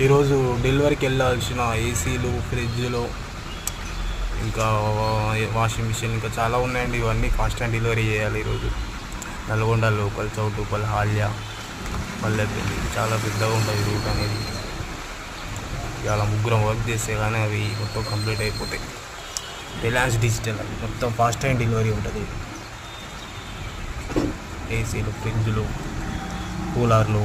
ఈరోజు డెలివరీకి వెళ్ళాల్సిన ఏసీలు, ఫ్రిడ్జ్లు, ఇంకా వాషింగ్ మిషన్, ఇంకా చాలా ఉన్నాయండి. ఇవన్నీ ఫాస్ట్ అండ్ డెలివరీ చేయాలి ఈరోజు. నల్గొండ లోకల్, చౌటుప్పల్, హాల్యా, పల్లెపల్లి, చాలా పెద్దగా ఉంటుంది రూట్ అనేది. ఇలా ముగ్గురం వర్క్ చేస్తే కానీ అవి మొత్తం కంప్లీట్ అయిపోతాయి. రిలయన్స్ డిజిటల్ అది మొత్తం ఫాస్ట్ అండ్ డెలివరీ ఉంటుంది. ఏసీలు, ఫ్రిడ్జ్లు, కూలర్లు,